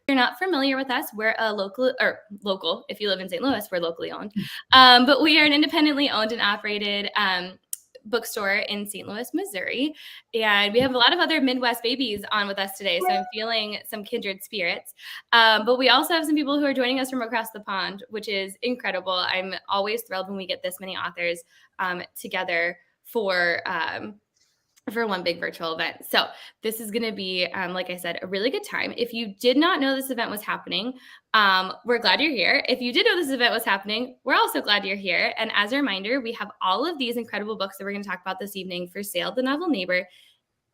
you're not familiar with us, we're a local, if you live in St. Louis, we're locally owned. But we are an independently owned and operated bookstore in St. Louis, Missouri. And we have a lot of other Midwest babies on with us today, so I'm feeling some kindred spirits. But we also have some people who are joining us from across the pond, which is incredible. I'm always thrilled when we get this many authors together for one big virtual event. So this is going to be, like I said, a really good time. If you did not know this event was happening, we're glad you're here. If you did know this event was happening, we're also glad you're here. And as a reminder, we have all of these incredible books that we're going to talk about this evening for sale at the Novel Neighbor.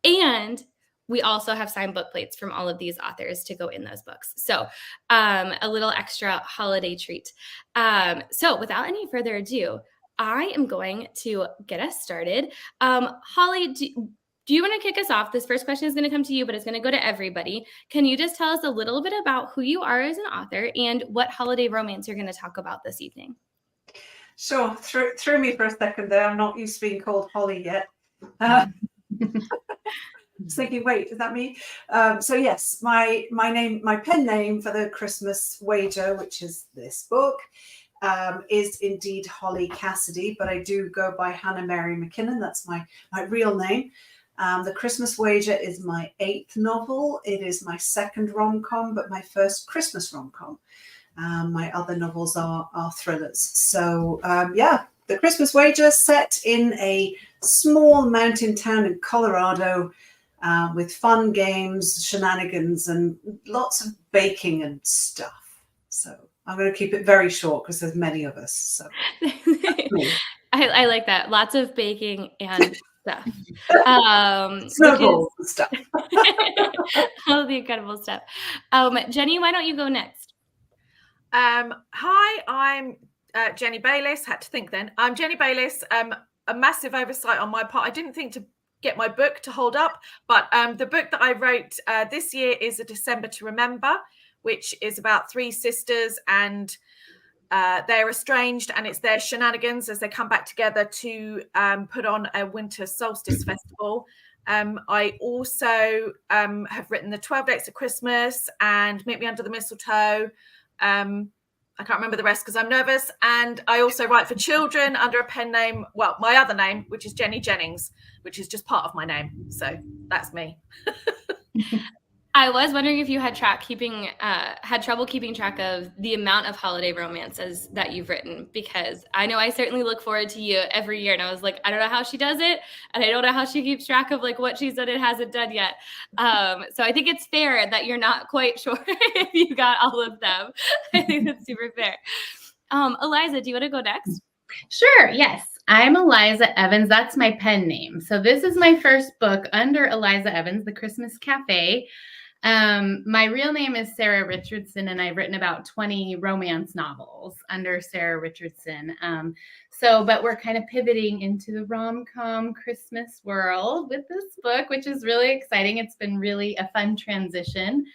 And we also have signed book plates from all of these authors to go in those books. So a little extra holiday treat. So without any further ado, I am going to get us started. Holly, do you want to kick us off? This first question is going to come to you, but it's going to go to everybody. Can you just tell us a little bit about who you are as an author and what holiday romance you're going to talk about this evening? Sure. Threw me for a second there. I'm not used to being called Holly yet. I was thinking, wait, is that me? So yes, my pen name for the Christmas wager, which is this book, is indeed Holly Cassidy, but I do go by Hannah Mary McKinnon. That's my real name. The Christmas Wager is my 8th novel. It is my 2nd rom-com, but my first Christmas rom-com. My other novels are thrillers. So yeah, The Christmas Wager, set in a small mountain town in Colorado, with fun games, shenanigans, and lots of baking and stuff. So I'm going to keep it very short because there's many of us. So I like that. Lots of baking and stuff. Snowballs and stuff. All the incredible stuff. Jenny, why don't you go next? Hi, I'm Jenny Bayliss. Had to think then. I'm Jenny Bayliss. A massive oversight on my part. I didn't think to get my book to hold up, but the book that I wrote this year is A December to Remember, which is about 3 sisters, and they're estranged, and it's their shenanigans as they come back together to put on a winter solstice festival. I also have written The 12 Dates of Christmas and Meet Me Under the Mistletoe. I can't remember the rest because I'm nervous. And I also write for children under a pen name, well, my other name, which is Jenny Jennings, which is just part of my name. So that's me. I was wondering if you had trouble keeping track of the amount of holiday romances that you've written, because I know I certainly look forward to you every year. And I was like, I don't know how she does it. And I don't know how she keeps track of like what she's done and hasn't done yet. So I think it's fair that you're not quite sure if you got all of them. I think that's super fair. Eliza, do you want to go next? Sure. Yes. I'm Eliza Evans. That's my pen name. So this is my first book under Eliza Evans, The Christmas Cafe. My real name is Sarah Richardson, and I've written about 20 romance novels under Sarah Richardson. But we're kind of pivoting into the rom-com Christmas world with this book, which is really exciting. It's been really a fun transition.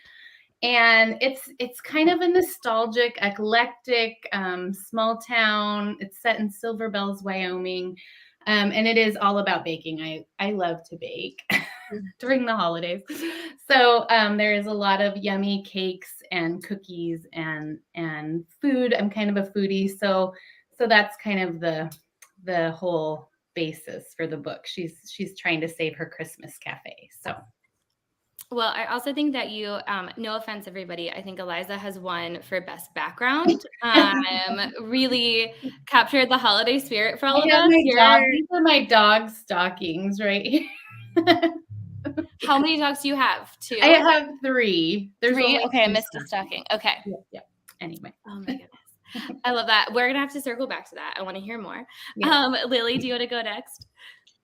And it's kind of a nostalgic, eclectic, small town. It's set in Silver Bells, Wyoming. And it is all about baking. I love to bake during the holidays. So there is a lot of yummy cakes and cookies and food. I'm kind of a foodie. So that's kind of the whole basis for the book. She's trying to save her Christmas cafe. So. Well, I also think that you, no offense, everybody, I think Eliza has won for best background. Really captured the holiday spirit for all of us. These are my dog stockings right here. How many dogs do you have? 2? I have 3. There's 3? Okay, I missed a stocking. Okay. Yeah. Anyway. Oh my goodness. I love that. We're going to have to circle back to that. I want to hear more. Yeah. Lillie, do you want to go next?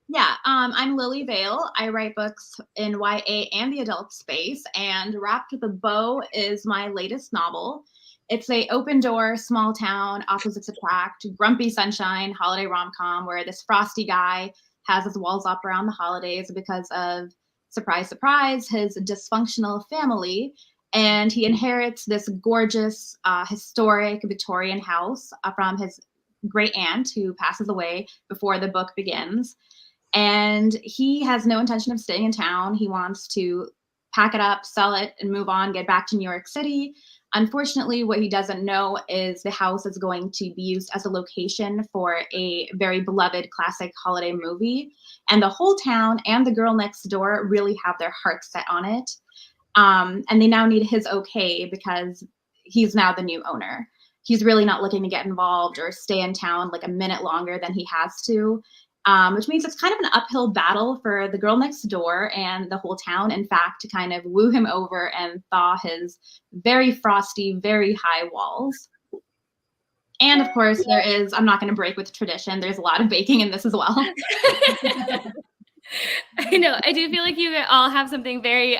Yeah, I'm Lillie Vale. I write books in YA and the adult space, and Wrapped with a Bow is my latest novel. It's a open door, small town, opposites attract, grumpy sunshine, holiday rom-com where this frosty guy has his walls up around the holidays because of, surprise, surprise, his dysfunctional family, and he inherits this gorgeous, historic Victorian house from his great aunt who passes away before the book begins. And he has no intention of staying in town. He wants to pack it up, sell it, and move on, get back to New York City. Unfortunately, what he doesn't know is the house is going to be used as a location for a very beloved classic holiday movie. And the whole town and the girl next door really have their hearts set on it. And they now need his okay because he's now the new owner. He's really not looking to get involved or stay in town like a minute longer than he has to. Which means it's kind of an uphill battle for the girl next door and the whole town, in fact, to kind of woo him over and thaw his very frosty, very high walls. And of course, there is, I'm not going to break with tradition, there's a lot of baking in this as well. I know. I do feel like you all have something very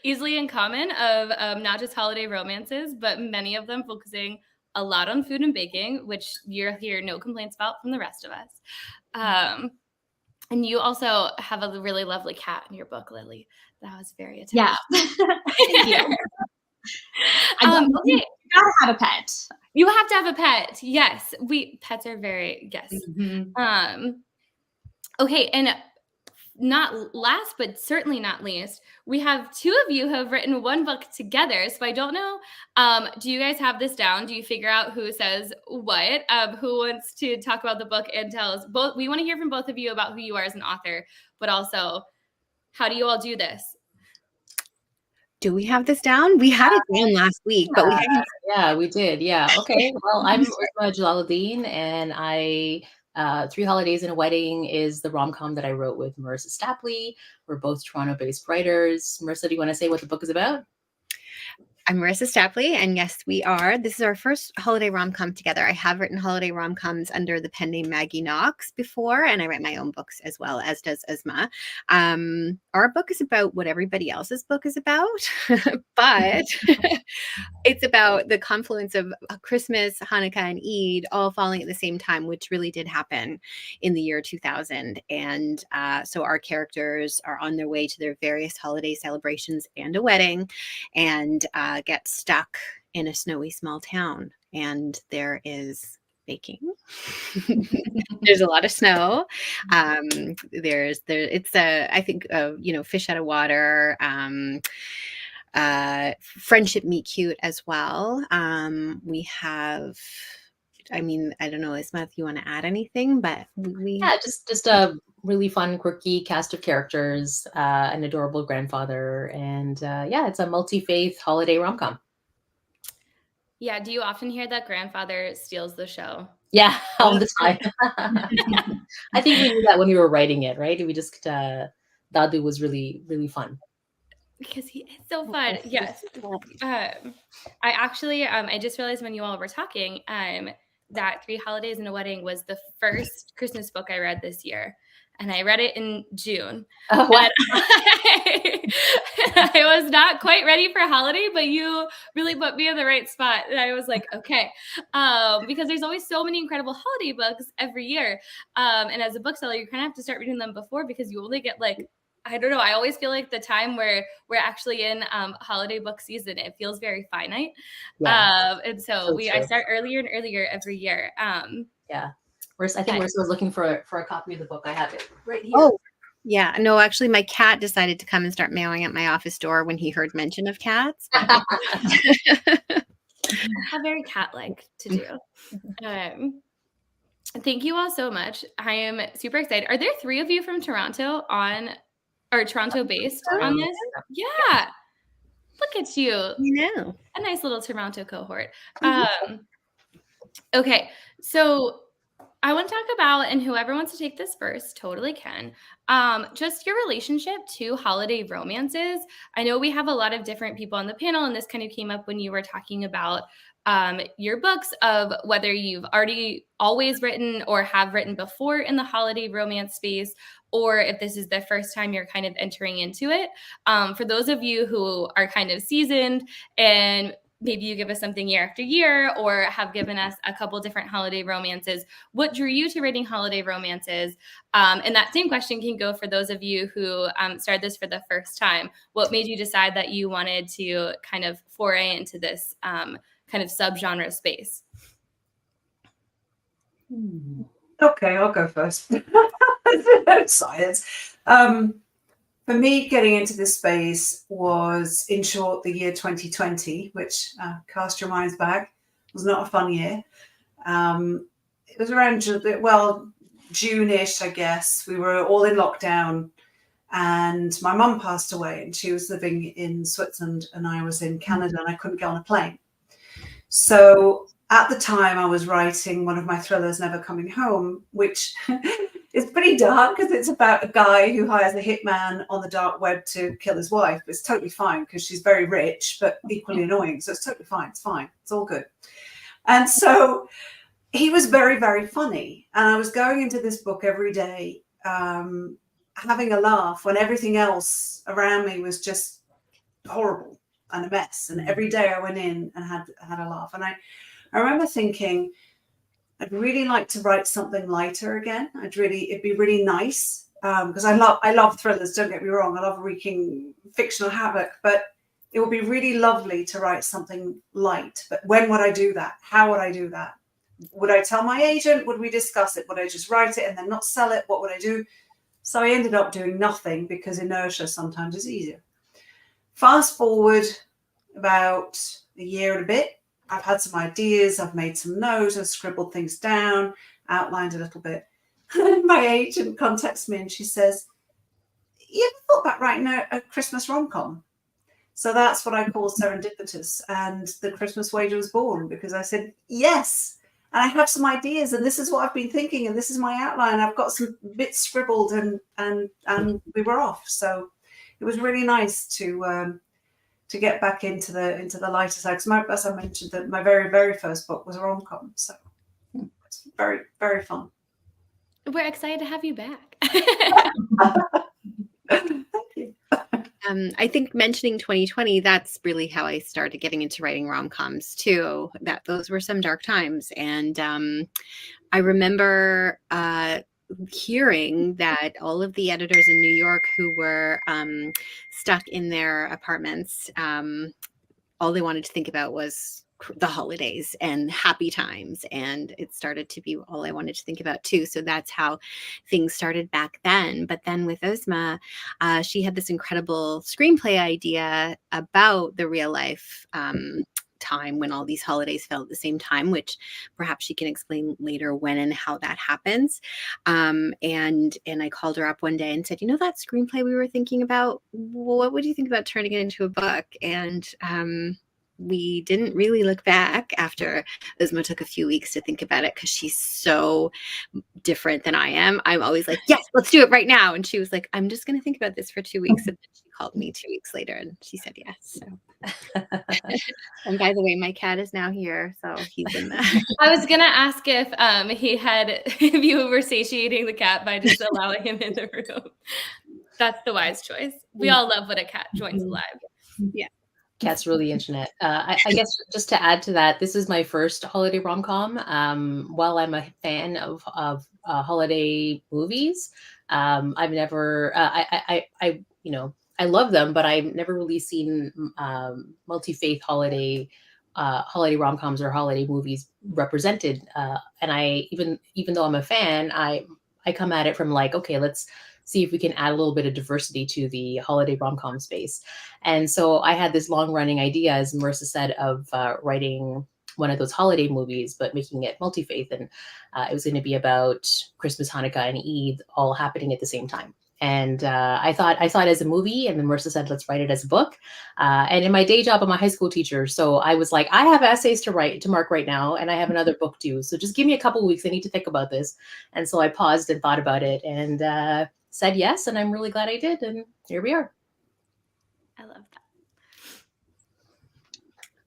easily in common of not just holiday romances, but many of them focusing a lot on food and baking, which you'll hear no complaints about from the rest of us. And you also have a really lovely cat in your book, Lillie. That was very attached. Yeah. Thank you. Okay. You gotta have a pet. You have to have a pet. Yes. Pets are very, yes. Mm-hmm. Okay. And not last, but certainly not least, we have two of you who have written one book together. So I don't know, do you guys have this down? Do you figure out who says what? Who wants to talk about the book and tell us both? We want to hear from both of you about who you are as an author, but also how do you all do this? Do we have this down? We had it down last week, but we haven't. Yeah, we did. Yeah. Okay. Well, I'm Uzma Jalaluddin, and I Three Holidays and a Wedding is the rom-com that I wrote with Marissa Stapley. We're both Toronto-based writers. Marissa, do you want to say what the book is about? I'm Marissa Stapley, and yes, we are. This is our first holiday rom-com together. I have written holiday rom-coms under the pen name Maggie Knox before, and I write my own books as well, as does Uzma. Our book is about what everybody else's book is about, but it's about the confluence of Christmas, Hanukkah, and Eid all falling at the same time, which really did happen in the year 2000. And so our characters are on their way to their various holiday celebrations and a wedding, and get stuck in a snowy small town. And there is baking. There's a lot of snow. It's I think fish out of water. Friendship meet cute as well. We have, I don't know, Uzma, if you want to add anything, but just a really fun, quirky cast of characters, an adorable grandfather, and it's a multi-faith holiday rom-com. Yeah. Do you often hear that grandfather steals the show? Yeah, all the time. I think we knew that when we were writing it, right? We just Dadu was really, really fun. Because he is so fun. Yes. I actually, I just realized when you all were talking, that Three Holidays and a Wedding was the first Christmas book I read this year. And I read it in June. Oh, wow. I was not quite ready for holiday, but you really put me in the right spot. And I was like, okay. Because there's always so many incredible holiday books every year. And as a bookseller, you kind of have to start reading them before because you only get I don't know. I always feel like the time where we're actually in holiday book season, it feels very finite. Yeah. And so I start earlier and earlier every year. Yeah. I think Marissa was looking for a copy of the book. I have it right here. Oh, yeah. No, actually, my cat decided to come and start meowing at my office door when he heard mention of cats. How very cat-like to do. Thank you all so much. I am super excited. Are there three of you from Toronto Toronto-based on this? Yeah. Look at you. know. A nice little Toronto cohort. Okay. So I want to talk about, and whoever wants to take this first totally can, just your relationship to holiday romances. I know we have a lot of different people on the panel, and this kind of came up when you were talking about your books, of whether you've already always written or have written before in the holiday romance space, or if this is the first time you're kind of entering into it. For those of you who are kind of seasoned and maybe you give us something year after year, or have given us a couple different holiday romances, what drew you to writing holiday romances? And that same question can go for those of you who started this for the first time. What made you decide that you wanted to kind of foray into this kind of subgenre space? Okay, I'll go first. Science. For for me, getting into this space was, in short, the year 2020, which, cast your minds back, was not a fun year. It was around, June-ish, I guess. We were all in lockdown, and my mum passed away, and she was living in Switzerland, and I was in Canada, and I couldn't get on a plane. So at the time, I was writing one of my thrillers, Never Coming Home, which is pretty dark because it's about a guy who hires a hitman on the dark web to kill his wife. It's totally fine because she's very rich, but equally annoying. So it's totally fine. It's fine. It's all good. And so he was very, very funny. And I was going into this book every day, having a laugh when everything else around me was just horrible and a mess. And every day I went in and had a laugh. And I remember thinking, I'd really like to write something lighter again. It'd be really nice because I love thrillers. Don't get me wrong. I love wreaking fictional havoc, but it would be really lovely to write something light. But when would I do that? How would I do that? Would I tell my agent? Would we discuss it? Would I just write it and then not sell it? What would I do? So I ended up doing nothing because inertia sometimes is easier. Fast forward about a year and a bit. I've had some ideas, I've made some notes, I've scribbled things down, outlined a little bit. And my agent contacts me and she says, you ever thought about writing a Christmas rom-com? So that's what I call serendipitous. And the Christmas Wager was born because I said, yes. And I have some ideas and this is what I've been thinking and this is my outline. I've got some bits scribbled and we were off. So it was really nice to get back into the lighter side. Because as I mentioned, that my very, very first book was a rom-com. So it's very, very fun. We're excited to have you back. Thank you. I think mentioning 2020, that's really how I started getting into writing rom-coms too. That those were some dark times. And I remember hearing that all of the editors in New York who were stuck in their apartments, all they wanted to think about was the holidays and happy times. And it started to be all I wanted to think about too. So that's how things started back then. But then with Uzma, she had this incredible screenplay idea about the real life time when all these holidays fell at the same time, which perhaps she can explain later when and how that happens. And I called her up one day and said, you know, that screenplay we were thinking about, what would you think about turning it into a book? And we didn't really look back after Uzma took a few weeks to think about it because she's so different than I am. I'm always like, yes, let's do it right now. And she was like, I'm just going to think about this for 2 weeks. And then she called me 2 weeks later and she said yes. So. And by the way, my cat is now here. So he's in there. I was going to ask if you were satiating the cat by just allowing him in the room. That's the wise choice. We all love when a cat joins live. Yeah. Cats rule the internet. I guess just to add to that, this is my first holiday rom-com. While I'm a fan of holiday movies, I've never, I love them, but I've never really seen multi-faith holiday rom-coms or holiday movies represented. And I even though I'm a fan, I come at it from like, okay, let's see if we can add a little bit of diversity to the holiday rom-com space. And so I had this long-running idea, as Marissa said, of writing one of those holiday movies, but making it multi-faith. And it was going to be about Christmas, Hanukkah, and Eid all happening at the same time. And I thought as a movie, and then Marissa said, let's write it as a book. And in my day job, I'm a high school teacher. So I was like, I have essays to mark right now, and I have another book due. So just give me a couple of weeks. I need to think about this. And so I paused and thought about it and said yes. And I'm really glad I did. And here we are. I love that.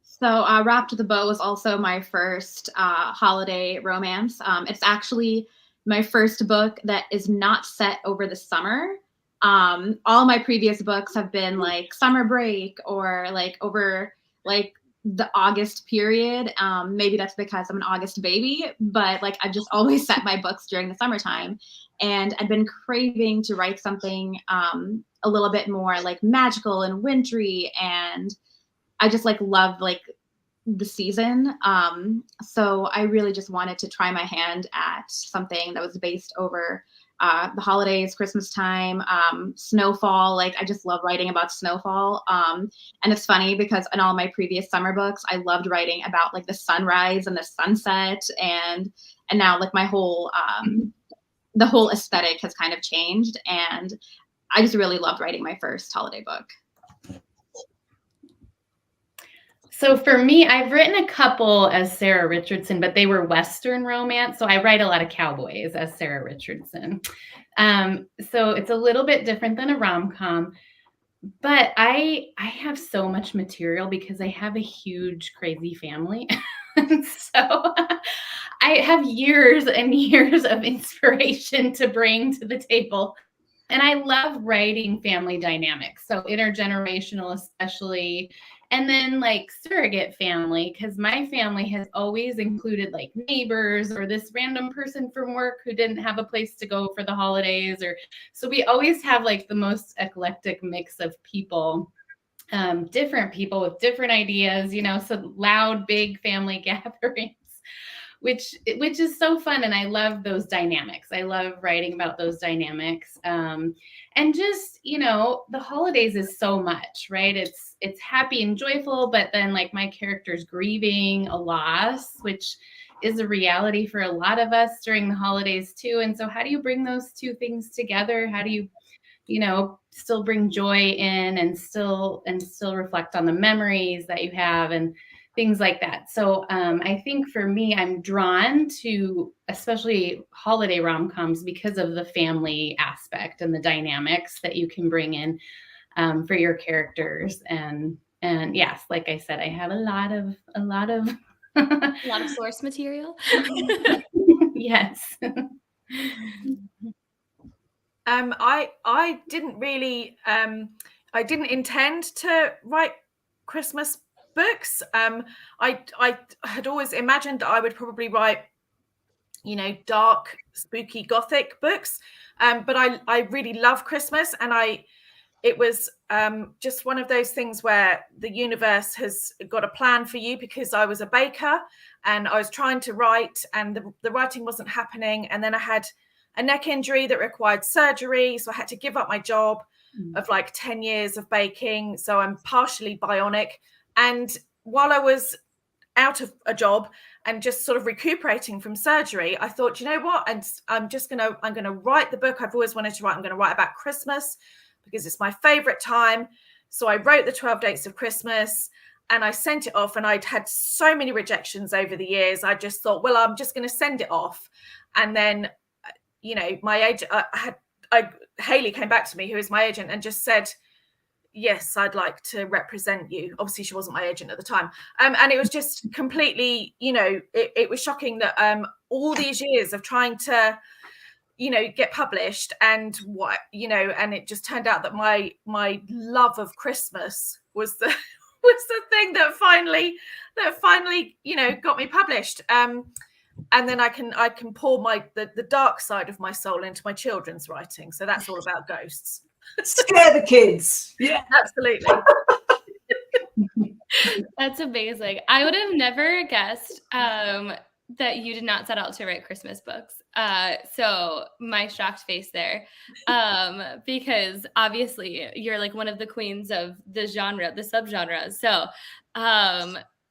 So Wrapped with a Bow was also my first holiday romance. It's actually my first book that is not set over the summer. All my previous books have been like summer break or like over like the August period. Maybe that's because I'm an August baby, but like I've just always set my books during the summertime. And I've been craving to write something a little bit more like magical and wintry. And I just like love like the season. So I really just wanted to try my hand at something that was based over the holidays, Christmas time, snowfall. Like I just love writing about snowfall. And it's funny because in all my previous summer books, I loved writing about like the sunrise and the sunset, and now like my whole the whole aesthetic has kind of changed, and I just really loved writing my first holiday book. So for me, I've written a couple as Sarah Richardson, but they were Western romance. So I write a lot of cowboys as Sarah Richardson. So it's a little bit different than a rom-com, but I have so much material because I have a huge, crazy family. So I have years and years of inspiration to bring to the table. And I love writing family dynamics. So intergenerational, especially. And then like surrogate family, because my family has always included like neighbors or this random person from work who didn't have a place to go for the holidays. Or so we always have like the most eclectic mix of people, different people with different ideas, you know, so loud, big family gatherings, which is so fun. And I love those dynamics. I love writing about those dynamics. And just, you know, the holidays is so much, right? It's happy and joyful, but then like my character's grieving a loss, which is a reality for a lot of us during the holidays too. And so how do you bring those two things together? How do you know, still bring joy in and still reflect on the memories that you have and things like that. So I think for me, I'm drawn to especially holiday rom-coms because of the family aspect and the dynamics that you can bring in for your characters. And yes, like I said, I have a lot of a lot of source material. Yes. I didn't really I didn't intend to write Christmas books. I had always imagined that I would probably write, you know, dark, spooky, gothic books. But I really love Christmas, and it was just one of those things where the universe has got a plan for you, because I was a baker and I was trying to write, and the writing wasn't happening. And then I had a neck injury that required surgery, so I had to give up my job of like 10 years of baking. So I'm partially bionic. And while I was out of a job and just sort of recuperating from surgery, I thought, you know what? And I'm going to write the book I've always wanted to write. I'm going to write about Christmas because it's my favorite time. So I wrote the 12 Dates of Christmas and I sent it off, and I'd had so many rejections over the years. I just thought, well, I'm just going to send it off. And then, you know, my agent, Hayley came back to me, who is my agent, and just said, yes, I'd like to represent you. Obviously, she wasn't my agent at the time. And it was just completely, you know, it was shocking that all these years of trying to, you know, get published, and what, you know, and it just turned out that my love of Christmas was the thing that finally, you know, got me published. And then I can pour the dark side of my soul into my children's writing. So that's all about ghosts. Scare the kids. Yeah, absolutely. That's amazing. I would have never guessed that you did not set out to write Christmas books. So my shocked face there, because obviously you're like one of the queens of the genre, the subgenres. So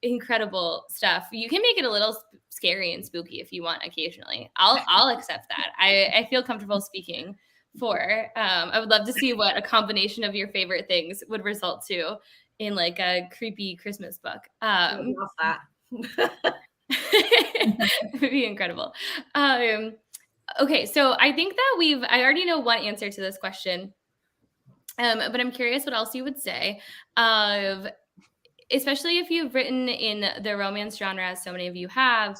incredible stuff. You can make it a little scary and spooky if you want occasionally. I'll accept that. I feel comfortable speaking for. I would love to see what a combination of your favorite things would result to in like a creepy Christmas book. I love that. It would be incredible. Okay, so I think that I already know one answer to this question, but I'm curious what else you would say, especially if you've written in the romance genre, as so many of you have,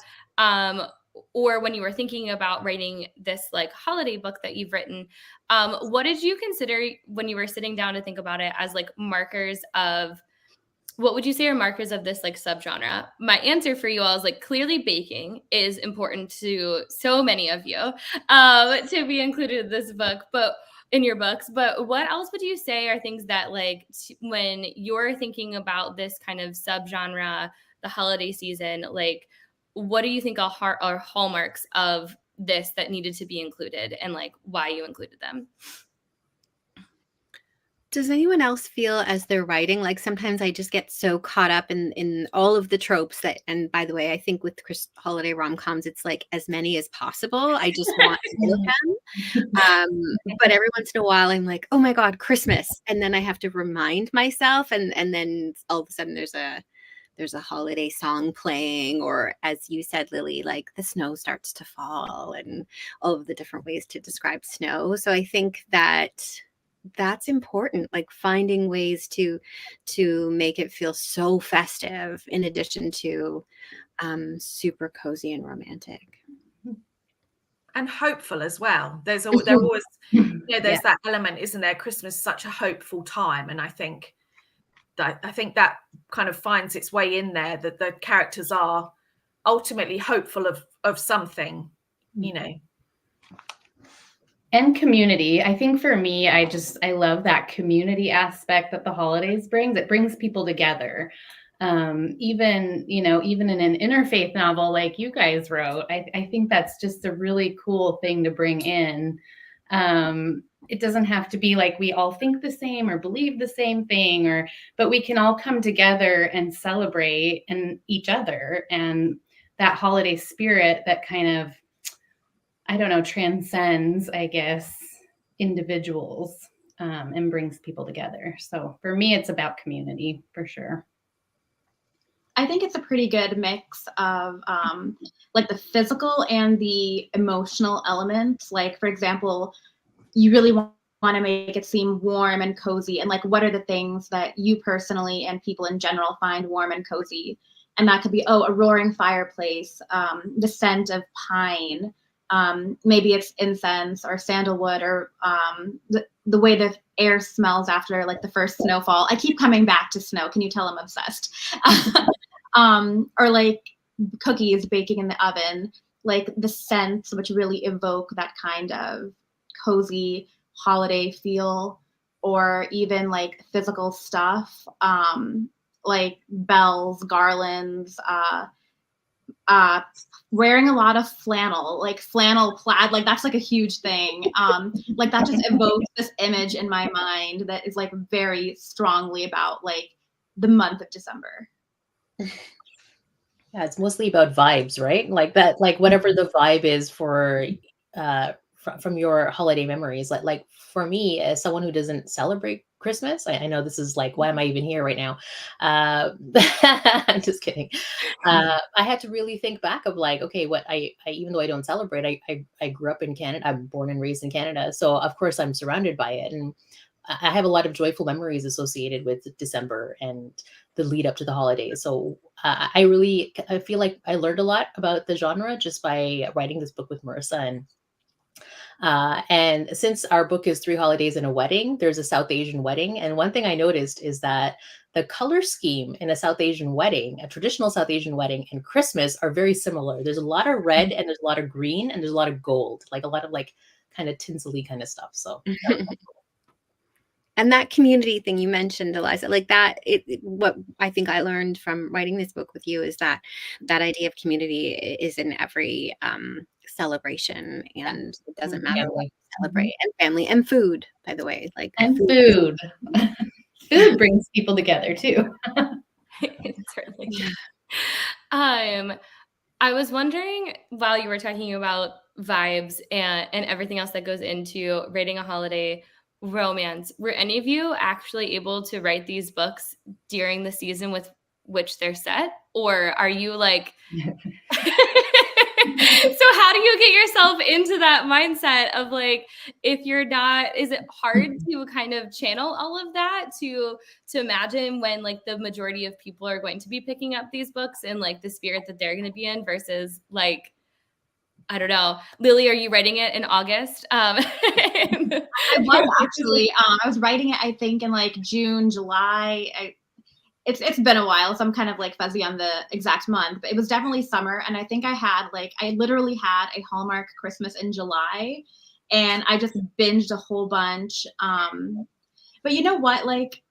or when you were thinking about writing this like holiday book that you've written, what did you consider when you were sitting down to think about it as like markers of, what would you say are markers of this like subgenre? My answer for you all is like, clearly baking is important to so many of you to be included in this book, but in your books. But what else would you say are things that like when you're thinking about this kind of subgenre, the holiday season, like what do you think are hallmarks of this that needed to be included and like why you included them. Does anyone else feel as they're writing, like sometimes I just get so caught up in all of the tropes that, and by the way, I think with holiday rom-coms, it's like as many as possible. I just want all of them. But every once in a while I'm like, oh my God, Christmas. And then I have to remind myself. And then all of a sudden there's a holiday song playing, or as you said, Lillie, like the snow starts to fall and all of the different ways to describe snow. So I think that's important, like finding ways to make it feel so festive in addition to super cozy and romantic and hopeful as well. There always there's that element, isn't there? Christmas is such a hopeful time, and I think that kind of finds its way in there, that the characters are ultimately hopeful of something, you know. And community. I think for me, I love that community aspect that the holidays brings. It brings people together. Even in an interfaith novel like you guys wrote, I think that's just a really cool thing to bring in. It doesn't have to be like we all think the same or believe the same thing, but we can all come together and celebrate and each other, and that holiday spirit that kind of, I don't know, transcends, I guess, individuals, and brings people together. So for me, it's about community for sure. I think it's a pretty good mix of like the physical and the emotional elements. Like, for example, you really want to make it seem warm and cozy. And like, what are the things that you personally and people in general find warm and cozy? And that could be, a roaring fireplace, the scent of pine, maybe it's incense or sandalwood, or the way the air smells after like the first snowfall. I keep coming back to snow. Can you tell I'm obsessed? Or like cookies baking in the oven, like the scents which really evoke that kind of cozy holiday feel, or even like physical stuff, like bells, garlands, wearing a lot of flannel, like flannel plaid, like that's like a huge thing. Like that just evokes this image in my mind that is like very strongly about like the month of December. Yeah, it's mostly about vibes, right? Like that, like whatever the vibe is for from your holiday memories. Like for me, as someone who doesn't celebrate Christmas, I know this is like, why am I even here right now? I'm just kidding. I had to really think back of like, okay, what I even though I don't celebrate, I grew up in Canada. I'm born and raised in Canada, so of course I'm surrounded by it, and I have a lot of joyful memories associated with December and the lead up to the holidays. So I feel like I learned a lot about the genre just by writing this book with Marissa. And since our book is 3 holidays and a wedding, there's a South Asian wedding. And one thing I noticed is that the color scheme in a South Asian wedding, a traditional South Asian wedding, and Christmas are very similar. There's a lot of red and there's a lot of green and there's a lot of gold, like a lot of like kind of tinsely kind of stuff. So. And that community thing you mentioned, Eliza, like that, what I think I learned from writing this book with you is that idea of community is in every celebration, and it doesn't matter what you celebrate. And family and food, by the way, like food. Food brings people together too. Certainly. I was wondering, while you were talking about vibes and everything else that goes into writing a holiday romance, were any of you actually able to write these books during the season with which they're set, or are you like so how do you get yourself into that mindset of like, if you're not, is it hard to kind of channel all of that to imagine when like the majority of people are going to be picking up these books and like the spirit that they're going to be in versus like, I don't know. Lillie, are you writing it in August? I was actually. I was writing it, I think, in like June, July. It's been a while, so I'm kind of like fuzzy on the exact month. But it was definitely summer, and I think I literally had a Hallmark Christmas in July, and I just binged a whole bunch. But you know what? Like,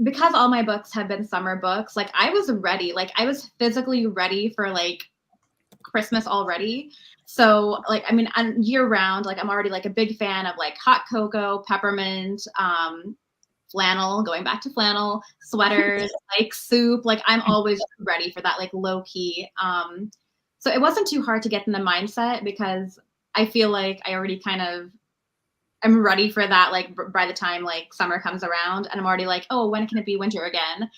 because all my books have been summer books, like I was ready. Like I was physically ready for like Christmas already. So like, I mean, year round, like I'm already like a big fan of like hot cocoa, peppermint, flannel, going back to flannel, sweaters, like soup. Like I'm always ready for that, like low key. So it wasn't too hard to get in the mindset because I feel like I already kind of I'm ready for that. Like by the time like summer comes around, and I'm already like, oh, when can it be winter again?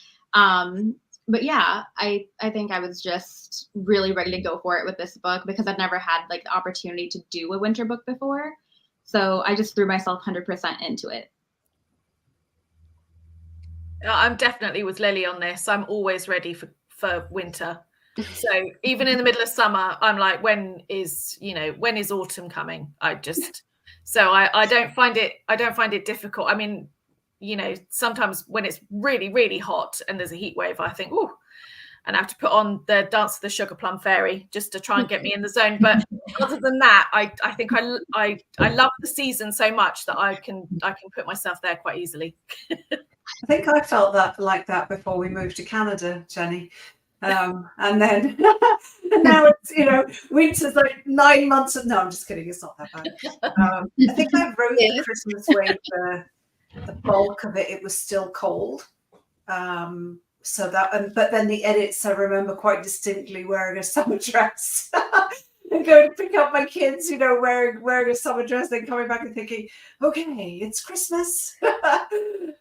But yeah, I think I was just really ready to go for it with this book because I've never had like the opportunity to do a winter book before. So I just threw myself 100% into it. I'm definitely with Lily on this. I'm always ready for winter. So even in the middle of summer, I'm like, when is autumn coming? I don't find it difficult. I mean, sometimes when it's really, really hot and there's a heat wave, I think, oh, and I have to put on the Dance of the Sugar Plum Fairy just to try and get me in the zone. But other than that, I think I love the season so much that I can put myself there quite easily. I think I felt like that before we moved to Canada, Jenny. And then now it's, winter's like 9 months of, no, I'm just kidding. It's not that bad. I think I wrote the Christmas wave, the bulk of it, it was still cold. But then the edits, I remember quite distinctly wearing a summer dress and going to pick up my kids, wearing a summer dress, then coming back and thinking, okay, it's Christmas.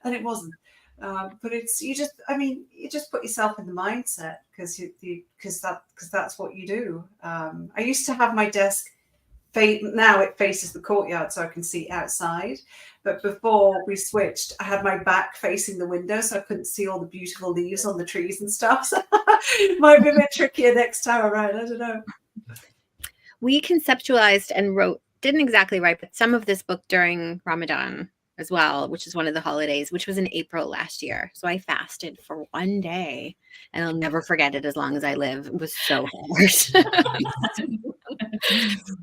And it wasn't. But you just put yourself in the mindset because that's what you do. I used to have my desk now it faces the courtyard so I can see outside. But before we switched, I had my back facing the window so I couldn't see all the beautiful leaves on the trees and stuff. So it might be a bit trickier next time around. I don't know. We conceptualized and didn't exactly write, but some of this book during Ramadan as well, which is one of the holidays, which was in April last year. So I fasted for one day and I'll never forget it as long as I live. It was so hard.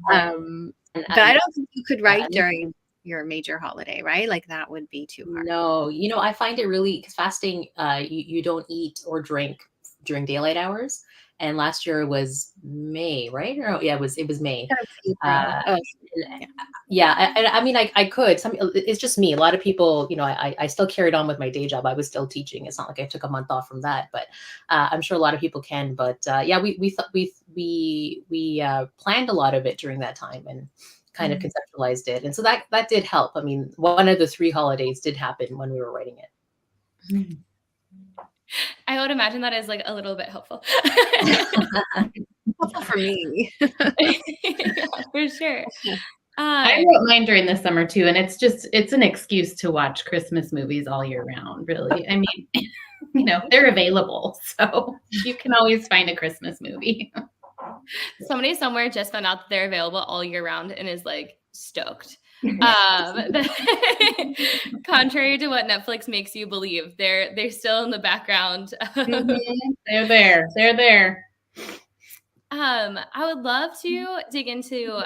But I don't think you could write during your major holiday, right? Like that would be too hard. No, I find it really, because fasting, you don't eat or drink during daylight hours. And last year was May, right? Or, yeah, it was May. Yeah, I mean, I could. It's just me. A lot of people, I still carried on with my day job. I was still teaching. It's not like I took a month off from that, but I'm sure a lot of people can. But yeah, we planned a lot of it during that time and kind of conceptualized it, and so that did help. I mean, one of the 3 holidays did happen when we were writing it. Mm-hmm. I would imagine that is like a little bit helpful. Helpful for me. Yeah, for sure. I wrote mine during the summer too, and it's an excuse to watch Christmas movies all year round, really. I mean, they're available, so you can always find a Christmas movie. Somebody somewhere just found out that they're available all year round and is like stoked. Contrary to what Netflix makes you believe, they're still in the background. They're there. I would love to dig into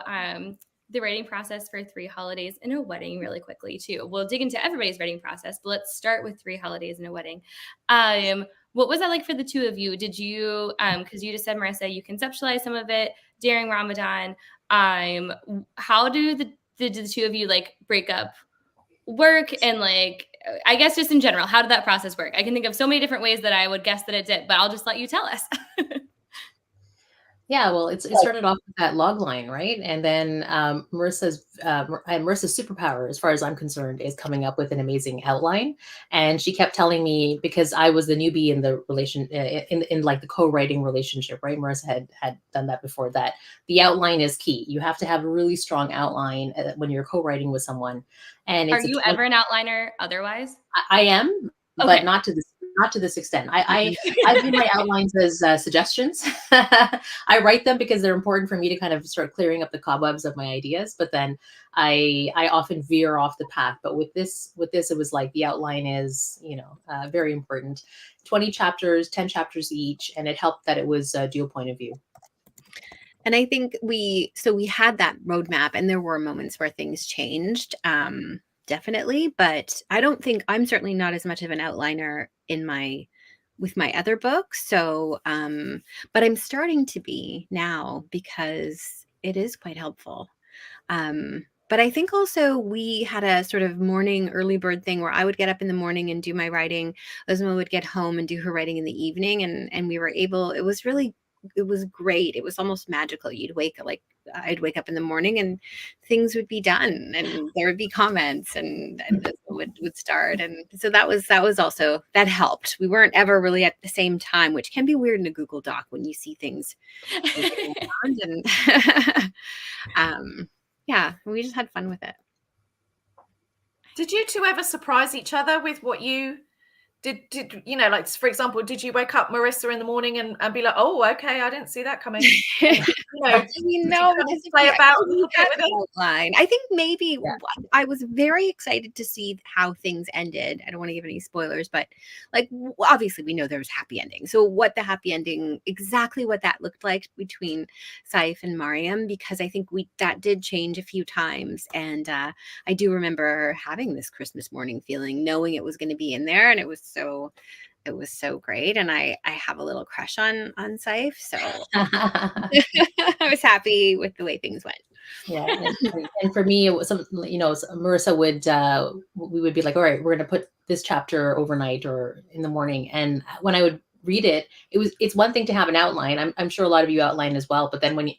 the writing process for 3 holidays in a wedding really quickly too. We'll dig into everybody's writing process, but let's start with 3 holidays in a wedding. What was that like for the 2 of you? Did you, because you just said, Marissa, you conceptualized some of it during Ramadan. How do the 2 of you like break up work and like, I guess just in general, how did that process work? I can think of so many different ways that I would guess that it did, but I'll just let you tell us. Yeah, well, it started off with that log line, right? And then Marissa's superpower, as far as I'm concerned, is coming up with an amazing outline. And she kept telling me, because I was the newbie in the relation, in like the co-writing relationship, right? Marissa had done that before, that the outline is key. You have to have a really strong outline when you're co-writing with someone. And are you ever an outliner otherwise? I am, okay. But not to this extent. I do my outlines as suggestions. I write them because they're important for me to kind of start clearing up the cobwebs of my ideas. But then I often veer off the path. But with this, it was like the outline is, very important. 20 chapters, 10 chapters each, and it helped that it was a dual point of view. And I think we had that roadmap, and there were moments where things changed. Definitely, but I'm certainly not as much of an outliner with my other books. So, but I'm starting to be now because it is quite helpful. But I think also we had a sort of morning early bird thing where I would get up in the morning and do my writing. Uzma would get home and do her writing in the evening. And we were able, it was great. It was almost magical. I'd wake up in the morning and things would be done and there would be comments and would start. And so that was also, that helped. We weren't ever really at the same time, which can be weird in a Google Doc when you see things moving around. And yeah, we just had fun with it. Did you two ever surprise each other with what you did? You know, like, for example, did you wake up Marissa in the morning and be like, oh, okay, I didn't see that coming? No, because play about a little bit with it? Outline. I think maybe I was very excited to see how things ended. I don't want to give any spoilers, but like obviously we know there was happy ending. So what the happy ending, exactly what that looked like between Saif and Mariam, because I think that did change a few times. And I do remember having this Christmas morning feeling, knowing it was going to be in there, and it was so great. And I have a little crush on Saif, so I was happy with the way things went. Yeah, and for me, it was Marissa we would be like, all right, we're going to put this chapter overnight or in the morning. And when I would read it, it's one thing to have an outline. I'm sure a lot of you outline as well, but then when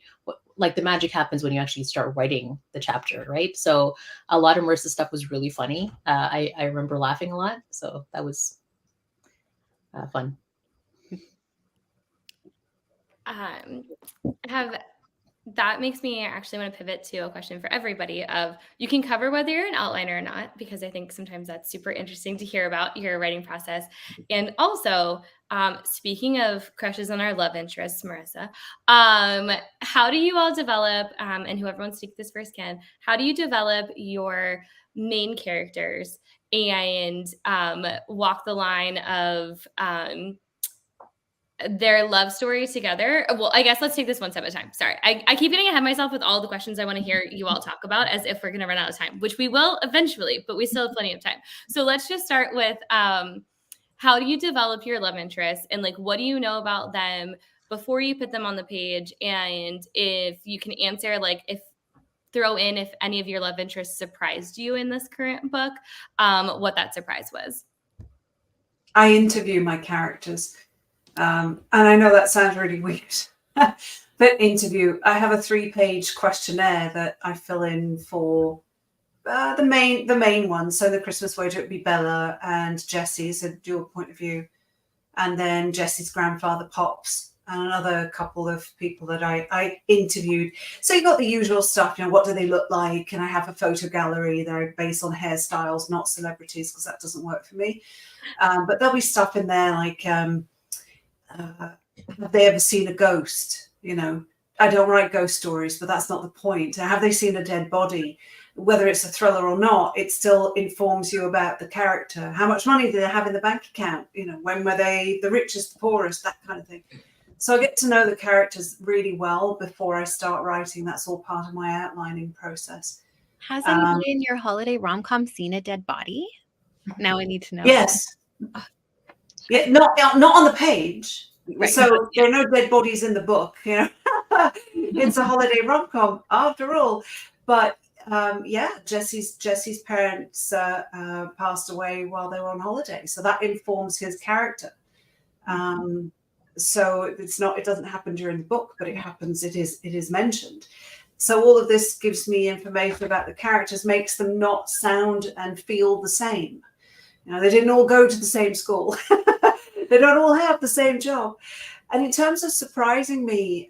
the magic happens when you actually start writing the chapter, right? So a lot of Marissa's stuff was really funny. I remember laughing a lot, so that was fun. That makes me actually want to pivot to a question for everybody of, you can cover whether you're an outliner or not, because I think sometimes that's super interesting to hear about your writing process. And also, speaking of crushes on our love interests, Marissa, how do you all develop, and whoever wants to take this first can, how do you develop your main characters and walk the line of their love story together? Well, I guess let's take this one step at a time. Sorry. I keep getting ahead of myself with all the questions I want to hear you all talk about, as if we're going to run out of time, which we will eventually, but we still have plenty of time. So let's just start with how do you develop your love interests, and like, what do you know about them before you put them on the page? And if you can answer, like, if any of your love interests surprised you in this current book, what that surprise was. I interview my characters. And I know that sounds really weird, but interview, I have a 3-page questionnaire that I fill in for the main one. So the Christmas voyager would be Bella and Jesse's a dual point of view, and then Jesse's grandfather Pops, and another couple of people that I interviewed. So you got the usual stuff, what do they look like? And I have a photo gallery that I base on hairstyles, not celebrities, because that doesn't work for me. But there'll be stuff in there like, have they ever seen a ghost? I don't write ghost stories, but that's not the point. Have they seen a dead body? Whether it's a thriller or not, it still informs you about the character. How much money do they have in the bank account? When were they the richest, the poorest, that kind of thing. So I get to know the characters really well before I start writing. That's all part of my outlining process. Has anybody in your holiday rom-com seen a dead body? Now I need to know. Yes. Yeah, not on the page. Right. So there are no dead bodies in the book. It's a holiday rom-com after all. But Jesse's parents passed away while they were on holiday, so that informs his character. So it doesn't happen during the book, but it happens. It is mentioned. So all of this gives me information about the characters, makes them not sound and feel the same. They didn't all go to the same school. They don't all have the same job. And in terms of surprising me,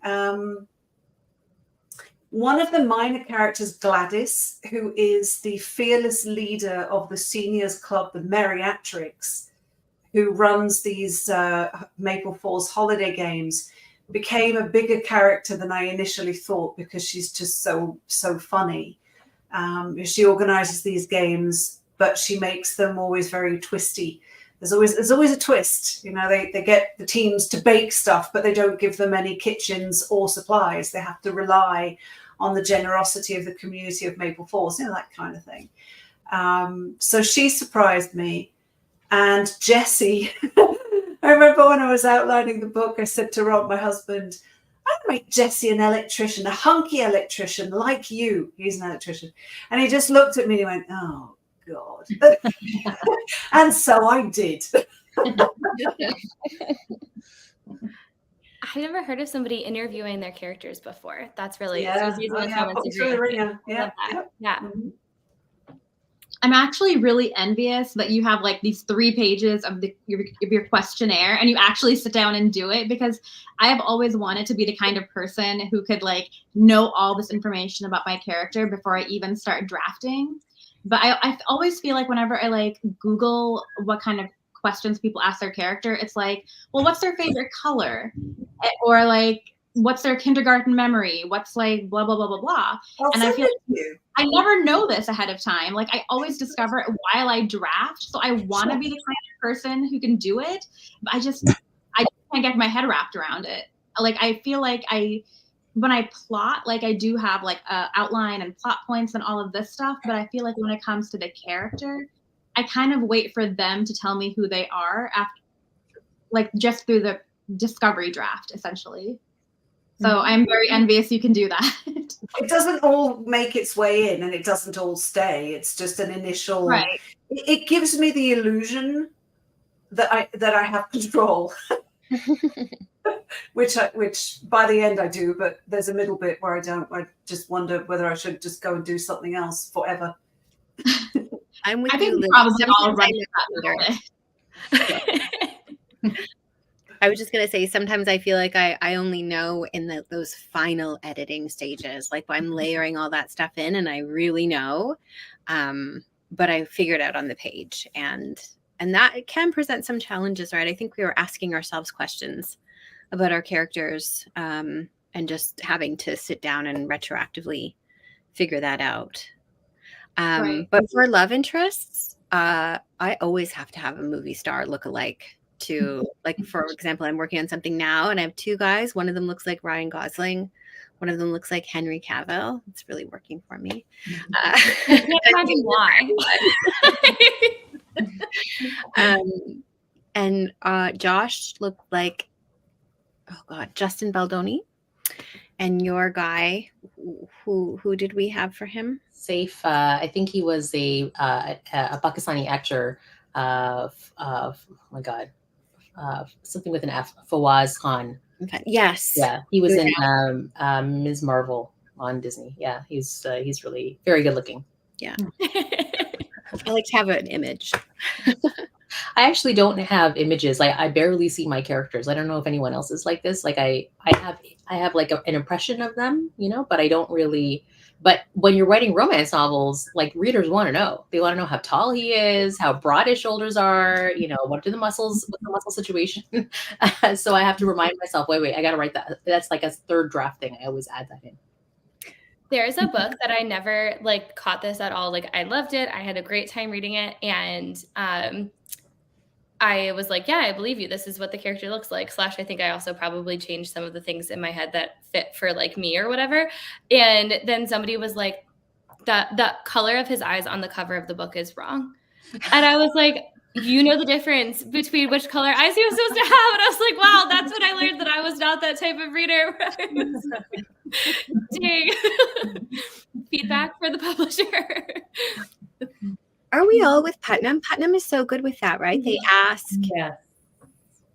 one of the minor characters, Gladys, who is the fearless leader of the seniors club, the Meriatrix, who runs these Maple Falls holiday games, became a bigger character than I initially thought, because she's just so funny. She organizes these games, but she makes them always very twisty. There's always a twist. They get the teams to bake stuff, but they don't give them any kitchens or supplies. They have to rely on the generosity of the community of Maple Falls, that kind of thing. So she surprised me. And Jesse, I remember when I was outlining the book, I said to Rob, my husband, I make Jesse an electrician, a hunky electrician like you. He's an electrician. And he just looked at me and he went, oh, God. And so I did. I never heard of somebody interviewing their characters before. That's really Yeah. it's using Oh, the yeah, comments put me to through the agree. ringer. I Yeah. love that. Yeah. Mhm. I'm actually really envious that you have like these 3 pages of your questionnaire and you actually sit down and do it, because I have always wanted to be the kind of person who could like know all this information about my character before I even start drafting. But I always feel like whenever I like Google what kind of questions people ask their character, it's like, well, what's their favorite color? Or like, what's their kindergarten memory? What's like blah, blah, blah, blah, blah. I'll And I send feel it to you. I never know this ahead of time. Like I always discover it while I draft. So I want to be the kind of person who can do it. But I just can't get my head wrapped around it. Like I feel like when I plot, like I do have like a outline and plot points and all of this stuff. But I feel like when it comes to the character, I kind of wait for them to tell me who they are after, like just through the discovery draft, essentially. So I'm very envious you can do that. It doesn't all make its way in and it doesn't all stay. It's just an initial. Right. It gives me the illusion that I have control, which by the end I do, but there's a middle bit where I don't. I just wonder whether I should just go and do something else forever. I'm with I you, think we Lily. probably all Sometimes run I that little bit. I was just going to say, sometimes I feel like I only know in those final editing stages, like I'm layering all that stuff in and I really know, but I figure it out on the page, and that can present some challenges, right? I think we were asking ourselves questions about our characters, and just having to sit down and retroactively figure that out. Right. But for love interests, I always have to have a movie star look-alike. To, like, for example, I'm working on something now and I have 2 guys. One of them looks like Ryan Gosling. One of them looks like Henry Cavill. It's really working for me. I can't imagine why. And Josh looked like, oh God, Justin Baldoni. And your guy, who did we have for him? Safe. I think he was a Pakistani actor. Oh my God. Something with an F. Fawaz Khan. Okay. Yes. Yeah, he was in Ms. Marvel on Disney. Yeah, he's really very good looking. Yeah. I like to have an image. I actually don't have images. I barely see my characters. I don't know if anyone else is like this. Like I have like an impression of them, but I don't really. But when you're writing romance novels, like readers want to know. They want to know how tall he is, how broad his shoulders are, what are the muscles, what's the muscle situation. So I have to remind myself, wait, I got to write that. That's like a 3rd draft thing. I always add that in. There's a book that I never like caught this at all. Like I loved it. I had a great time reading it. And I was like, yeah, I believe you. This is what the character looks like. / I think I also probably changed some of the things in my head that fit for like me or whatever. And then somebody was like, the color of his eyes on the cover of the book is wrong. And I was like, you know the difference between which color eyes he was supposed to have. And I was like, wow, that's when I learned that I was not that type of reader. Dang. Feedback for the publisher. Are we all with Putnam? Putnam is so good with that, right? They ask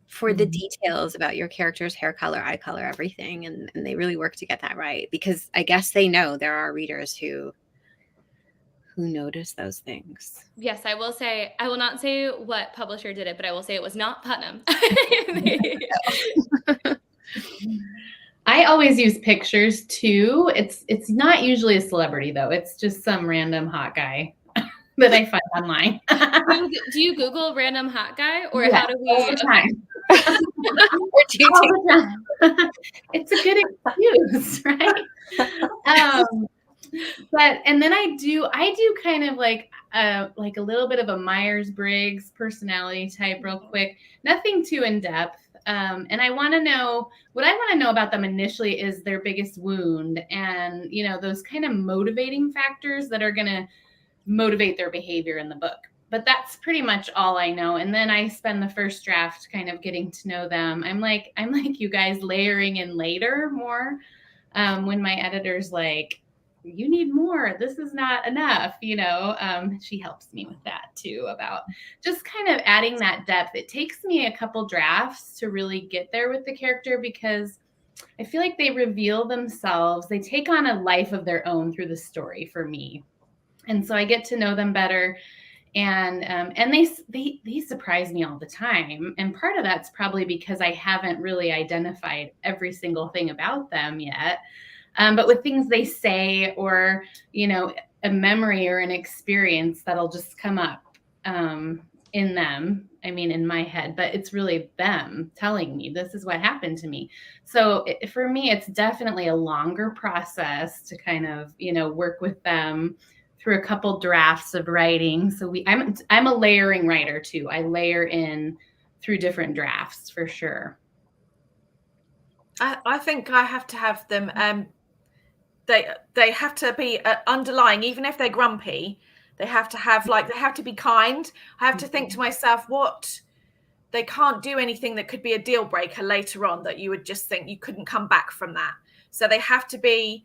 for the details about your character's hair color, eye color, everything. And they really work to get that right, because I guess they know there are readers who notice those things. Yes, I will say, I will not say what publisher did it, but I will say it was not Putnam. I always use pictures too. It's not usually a celebrity though. It's just some random hot guy that I find online. Do you Google random hot guy, or Yeah, how do we? all the time. Or do you All the time. It's a good excuse, right? But and then I do kind of like a little bit of a Myers-Briggs personality type real quick. Nothing too in depth. And what I want to know about them initially is their biggest wound and, those kind of motivating factors that are going to motivate their behavior in the book. that's pretty much all I know. And then I spend the first draft kind of getting to know them. I'm like you guys, layering in later more. When my editor's like, you need more, this is not enough, she helps me with that too, about just kind of adding that depth. It takes me a couple drafts to really get there with the character, because I feel like they reveal themselves. They take on a life of their own through the story for me. And so I get to know them better. And they surprise me all the time. And part of that's probably because I haven't really identified every single thing about them yet. But with things they say, or, a memory or an experience that'll just come up in them. I mean, in my head, but it's really them telling me this is what happened to me. So for me, it's definitely a longer process to kind of, work with them through a couple drafts of writing. So I'm a layering writer too. I layer in through different drafts for sure. I think I have to have them. They have to be underlying, even if they're grumpy. They have to have they have to be kind. I have to think to myself, they can't do anything that could be a deal breaker later on that you would just think you couldn't come back from that. So they have to be,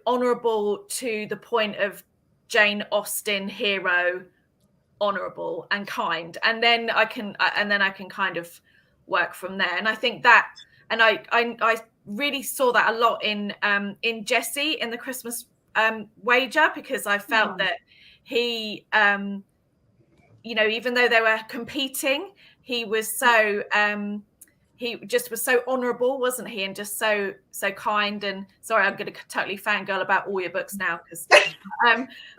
honorable to the point of Jane Austen hero, honorable and kind, and then I can kind of work from there. And I think that, and I really saw that a lot in Jesse in the Christmas Wager, because I felt that he, even though they were competing, he was so he just was so honorable, wasn't he? And just so kind. And sorry, I'm going to totally fangirl about all your books now, because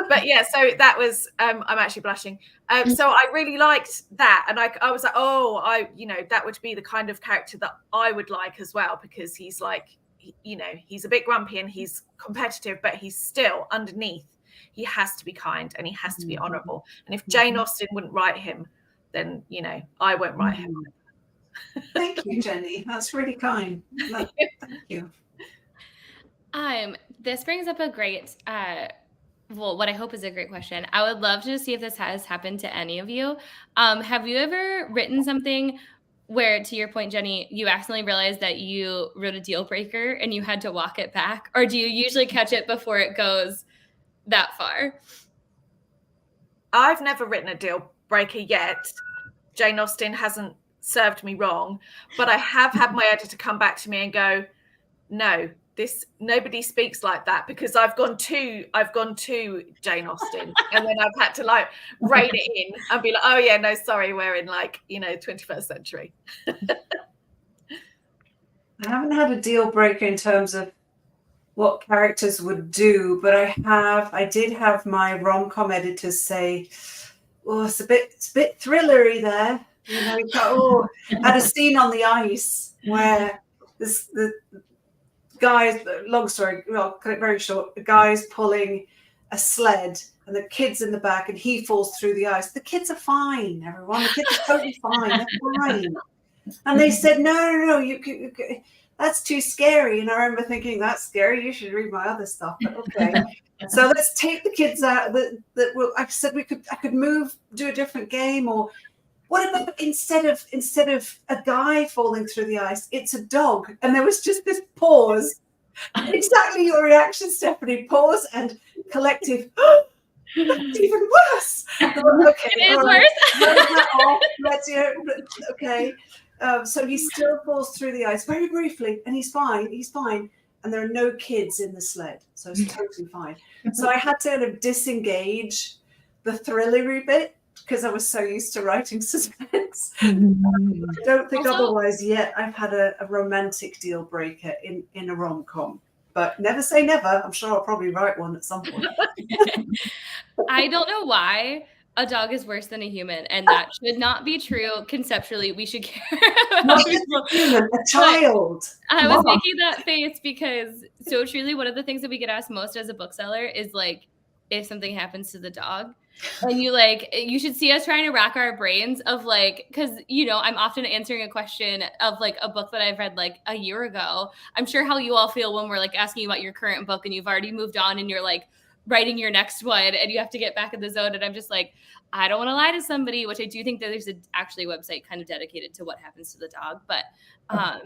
but yeah, so that was I'm actually blushing. So I really liked that, and I was like, that would be the kind of character that I would like as well, because he's like, he's a bit grumpy and he's competitive, but he's still underneath, he has to be kind and he has to be honorable. And if Jane Austen wouldn't write him, then I won't write him. Thank you, Jenny. That's really kind. Thank you. This brings up a great, what I hope is a great question. I would love to see if this has happened to any of you. Have you ever written something where, to your point, Jenny, you accidentally realized that you wrote a deal breaker and you had to walk it back? Or do you usually catch it before it goes that far? I've never written a deal breaker yet. Jane Austen hasn't served me wrong, but I have had my editor come back to me and go, no, nobody speaks like that, because I've gone to Jane Austen, and then I've had to rein it in and be like, oh yeah, no, sorry, we're in 21st century. I haven't had a deal breaker in terms of what characters would do, but I did have my rom-com editors say, oh, it's a bit thrillery there. You've got, had a scene on the ice where the guys, long story, well, cut it very short, the guy's pulling a sled and the kid's in the back and he falls through the ice. The kids are fine, everyone. The kids are totally fine. They're fine. And they said, no, you that's too scary. And I remember thinking, that's scary. You should read my other stuff. But okay. So let's take the kids out. I said I could move, do a different game, or what about instead of a guy falling through the ice, it's a dog? And there was just this pause. Exactly your reaction, Stephanie. Pause and collective. That's even worse. Okay, it is worse. Okay. So he still falls through the ice very briefly, and he's fine. And there are no kids in the sled, so it's totally fine. So I had to kind of disengage the thrillery bit, because I was so used to writing suspense. I don't think otherwise yet I've had a romantic deal breaker in a rom-com. But never say never. I'm sure I'll probably write one at some point. I don't know why a dog is worse than a human, and that should not be true. Conceptually, we should care about a child. I was making that face because so truly one of the things that we get asked most as a bookseller is if something happens to the dog. And you should see us trying to rack our brains of because I'm often answering a question of a book that I've read a year ago. I'm sure how you all feel when we're asking you about your current book and you've already moved on and you're writing your next one and you have to get back in the zone. And I'm just like, I don't want to lie to somebody, which I do think that there's actually a website kind of dedicated to what happens to the dog, but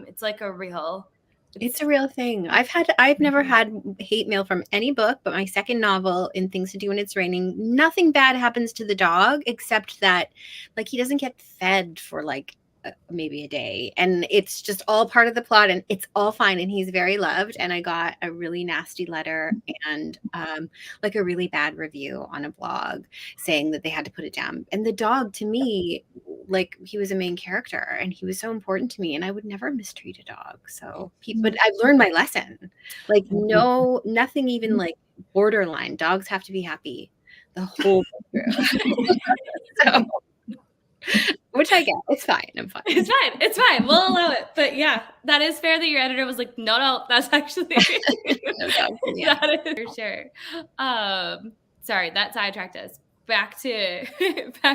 it's like it's a real thing. I've never had hate mail from any book, but my second novel, In Things to Do When It's Raining, nothing bad happens to the dog except that like he doesn't get fed for like maybe a day, and it's just all part of the plot, and it's all fine, and he's very loved. And I got a really nasty letter and like a really bad review on a blog saying that they had to put it down. And the dog, to me, like he was a main character and he was so important to me, and I would never mistreat a dog. So but I've learned my lesson. Like nothing even like borderline. Dogs have to be happy the whole way through. So, which I get. It's fine. I'm fine. It's fine. We'll allow it. But yeah, that is fair that your editor was like, no, that's actually No doubt, yeah. that is for sure. Sorry, that sidetracked us. Back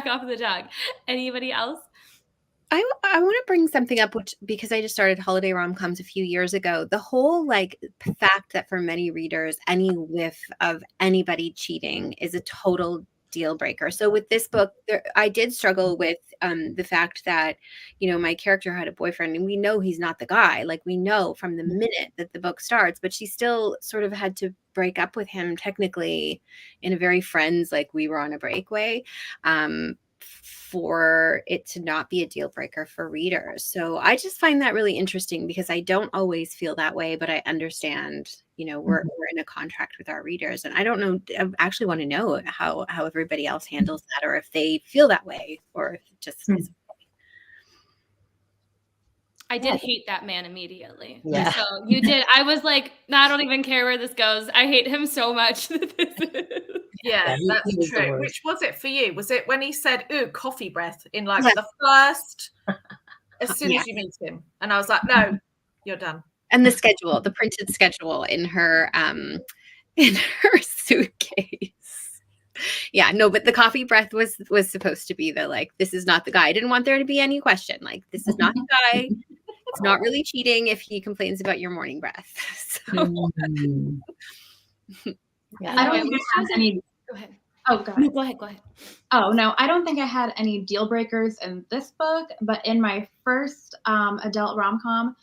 off of the dog. Anybody else? I want to bring something up, which because I just started holiday rom-coms a few years ago. The whole like fact that for many readers, any whiff of anybody cheating is a total deal breaker. So with this book, I did struggle with the fact that, you know, my character had a boyfriend and we know he's not the guy. Like we know from the minute that the book starts, but she still sort of had to break up with him technically in a very friends, like we were on a break way, for it to not be a deal breaker for readers. So I just find that really interesting because I don't always feel that way, but I understand, you know, we're in a contract with our readers, and I don't know, I actually want to know how everybody else handles that, or if they feel that way, or if it just is. I did hate that man immediately. Yeah. So you did. I was like, no, I don't even care where this goes. I hate him so much. Yeah, that's true. Which was it for you? Was it when he said, ooh, coffee breath in like the first, as soon as you meet him? And I was like, no, you're done. And the schedule, the printed schedule in her suitcase. Yeah, no, but the coffee breath was supposed to be the like, this is not the guy. I didn't want there to be any question. Like, this is not the guy. It's not really cheating if he complains about your morning breath. So. Yeah, I don't think I had any. Go ahead. Oh, go ahead. No, go ahead. Oh, no, I don't think I had any deal breakers in this book, but in my first adult rom-com,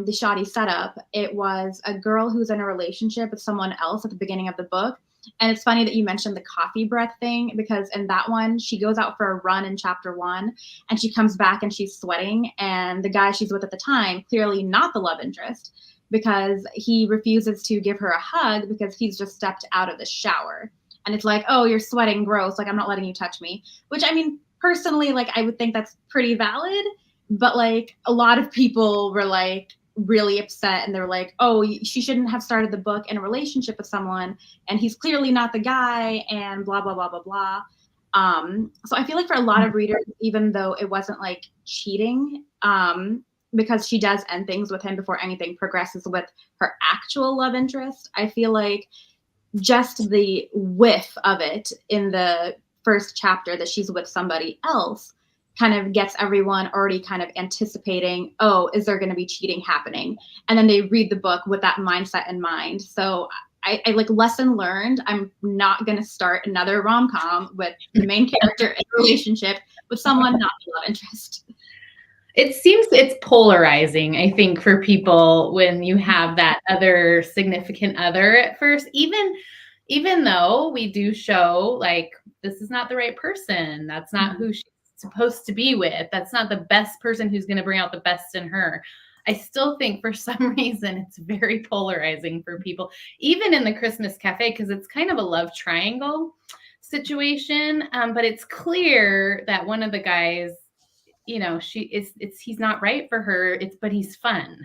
the shoddy setup, it was a girl who's in a relationship with someone else at the beginning of the book. And it's funny that you mentioned the coffee breath thing, because in that one, she goes out for a run in chapter 1 and she comes back and she's sweating. And the guy she's with at the time, clearly not the love interest, because he refuses to give her a hug because he's just stepped out of the shower. And it's like, oh, you're sweating, gross. Like, I'm not letting you touch me. Which, I mean, personally, like, I would think that's pretty valid. But, like, a lot of people were, like, really upset. And they were like, oh, she shouldn't have started the book in a relationship with someone. And he's clearly not the guy. And blah, blah, blah, blah, blah. So I feel like for a lot of readers, even though it wasn't, like, cheating, because she does end things with him before anything progresses with her actual love interest, I feel like just the whiff of it in the first chapter that she's with somebody else kind of gets everyone already kind of anticipating, oh, is there going to be cheating happening? And then they read the book with that mindset in mind. So I like, lesson learned, I'm not going to start another rom-com with the main character in a relationship with someone not the love interest. It seems it's polarizing, I think, for people when you have that other significant other at first, even though we do show like, this is not the right person. That's not who she's supposed to be with. That's not the best person who's going to bring out the best in her. I still think for some reason it's very polarizing for people, even in the Christmas Cafe, because it's kind of a love triangle situation. But it's clear that one of the guys, you know, he's not right for her. But he's fun.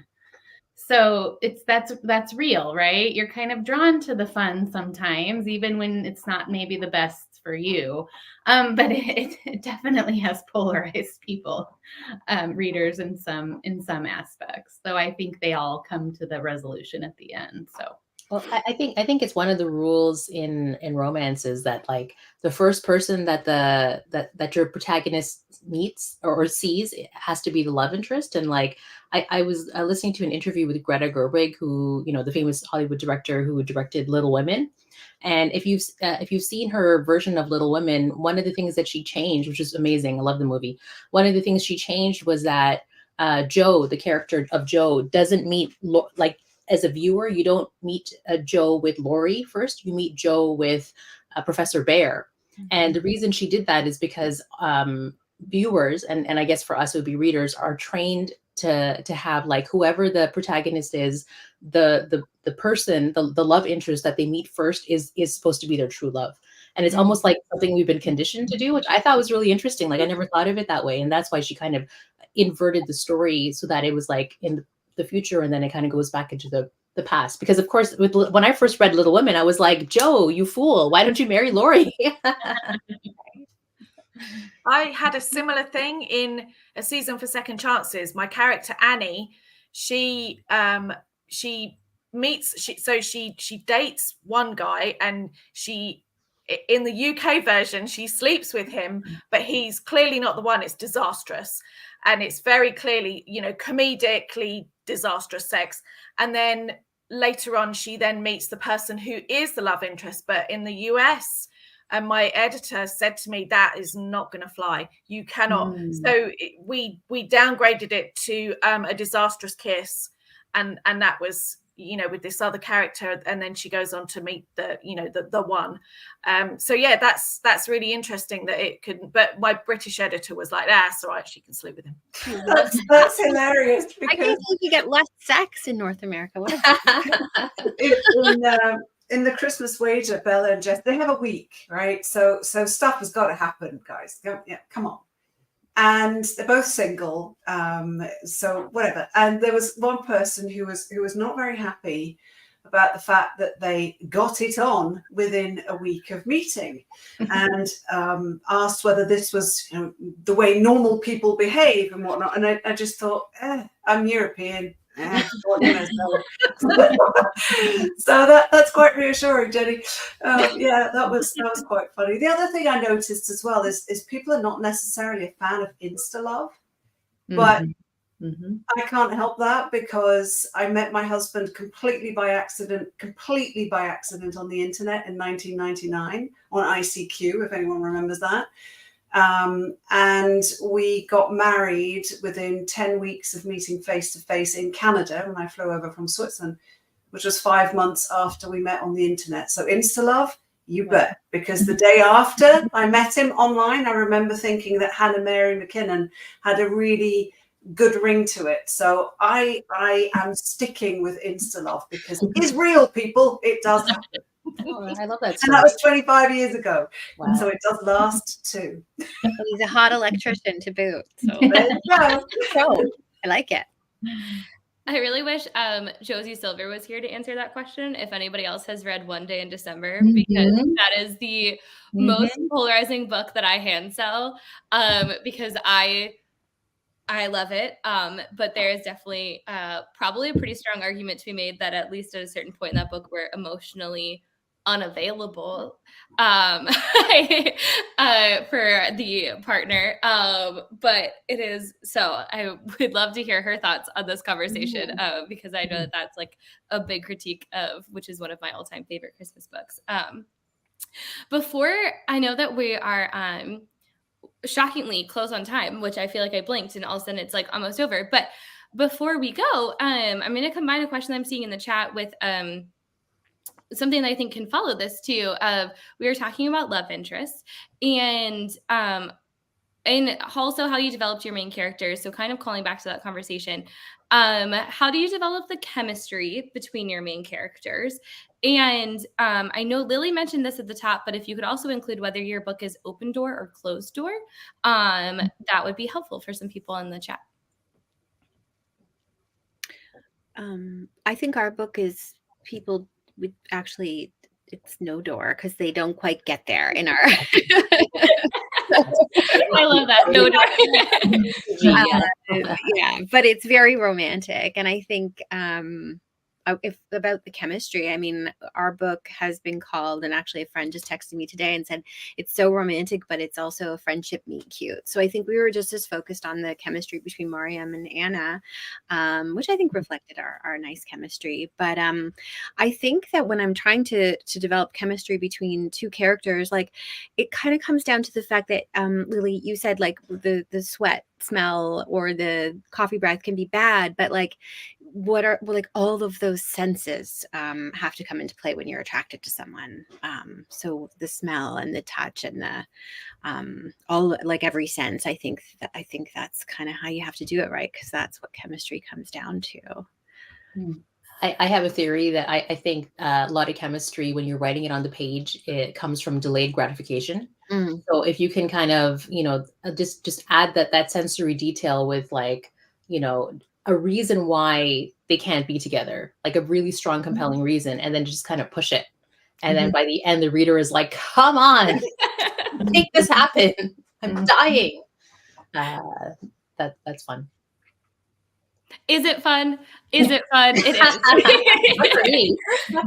So that's real, right? You're kind of drawn to the fun sometimes, even when it's not maybe the best for you. But it definitely has polarized people, readers in some aspects. So I think they all come to the resolution at the end. So. Well, I think it's one of the rules in romances that like the first person that your protagonist meets or sees has to be the love interest. And like I was listening to an interview with Greta Gerwig, who, you know, the famous Hollywood director who directed Little Women, And if you've seen her version of Little Women, one of the things that she changed, which is amazing, I love the movie. One of the things she changed was that Joe, the character of Joe, doesn't meet like as a viewer, you don't meet Joe with Laurie first. You meet Joe with Professor Bear. And the reason she did that is because viewers, and I guess for us it would be readers, are trained to have like whoever the protagonist is, the person, the love interest that they meet first is supposed to be their true love. And it's almost like something we've been conditioned to do, which I thought was really interesting. Like I never thought of it that way. And that's why she kind of inverted the story so that it was like in the future, and then it kind of goes back into the past. Because of course, when I first read Little Women, I was like, Joe, you fool, why don't you marry Laurie? I had a similar thing in A Season for Second Chances. My character Annie, she dates one guy, and in the UK version, she sleeps with him, but he's clearly not the one. It's disastrous. And it's very clearly, comedically disastrous sex. And then later on, she then meets the person who is the love interest. But in the US, and my editor said to me, that is not going to fly. You cannot. So we downgraded it to a disastrous kiss. And that was, with this other character, and then she goes on to meet the one. So yeah, that's really interesting that it couldn't. But my British editor was like, "That's all right, she can sleep with him." That's hilarious. I can't believe you get less sex in North America. What in the Christmas wager, Bella and Jess, they have a week, right? So stuff has got to happen, guys. Come on. And they're both single, so whatever. And there was one person who was not very happy about the fact that they got it on within a week of meeting, and asked whether this was the way normal people behave and whatnot. And I just thought, I'm European. So that's quite reassuring, Jenny. Yeah, that was quite funny. The other thing I noticed as well is people are not necessarily a fan of Insta love, but I can't help that because I met my husband completely by accident on the internet in 1999 on ICQ, if anyone remembers that. And we got married within 10 weeks of meeting face to face in Canada when I flew over from Switzerland, which was 5 months after we met on the internet. So Insta love, you bet, because the day after I met him online, I remember thinking that Hannah Mary McKinnon had a really good ring to it. So I am sticking with Insta love because it is real, people. It does happen. Oh, I love that story. And that was 25 years ago. Wow. And so it does last too. He's a hot electrician to boot. So There you go. I like it. I really wish Josie Silver was here to answer that question. If anybody else has read One Day in December, because that is the most polarizing book that I hand sell, because I love it. But there is definitely probably a pretty strong argument to be made that at least at a certain point in that book, we're emotionally unavailable for the partner. But it is, so I would love to hear her thoughts on this conversation because I know that that's like a big critique of, which is one of my all-time favorite Christmas books. Before, I know that we are shockingly close on time, which I feel like I blinked and all of a sudden it's like almost over. But before we go, I'm going to combine a question I'm seeing in the chat with something that I think can follow this too. We were talking about love interests and also how you developed your main characters. So kind of calling back to that conversation. How do you develop the chemistry between your main characters? And I know Lillie mentioned this at the top, but if you could also include whether your book is open door or closed door, that would be helpful for some people in the chat. I think our book is people would actually, it's no door because they don't quite get there in our. I love that. No door. Yeah, but it's very romantic. And I think if about the chemistry, I mean, our book has been called, and actually a friend just texted me today and said it's so romantic, but it's also a friendship meet cute. So I think we were just as focused on the chemistry between Mariam and Anna, which I think reflected our nice chemistry. But I think that when I'm trying to develop chemistry between two characters, like it kind of comes down to the fact that Lillie, you said like the sweat smell or the coffee breath can be bad, but like what are like all of those senses have to come into play when you're attracted to someone. So the smell and the touch and the all, like every sense, I think that's kind of how you have to do it, right? Because that's what chemistry comes down to. I have a theory that I think a lot of chemistry, when you're writing it on the page, it comes from delayed gratification. So if you can kind of, just add that sensory detail with like, a reason why they can't be together, like a really strong, compelling reason, and then just kind of push it. And then by the end, the reader is like, come on, make this happen. I'm dying. That's fun. Is it fun? Is it fun? It is.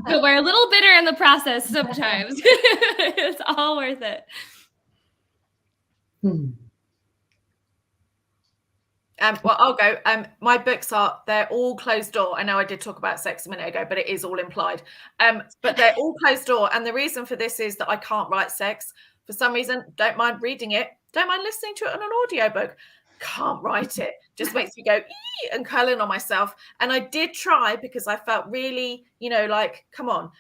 But we're a little bitter in the process sometimes. It's all worth it. Well, I'll go. My books they're all closed door. I know I did talk about sex a minute ago, but it is all implied. But they're all closed door. And the reason for this is that I can't write sex. For some reason, don't mind reading it. Don't mind listening to it on an audiobook. Can't write it. Just makes me go ee! And curl in on myself. And I did try because I felt really, like, come on,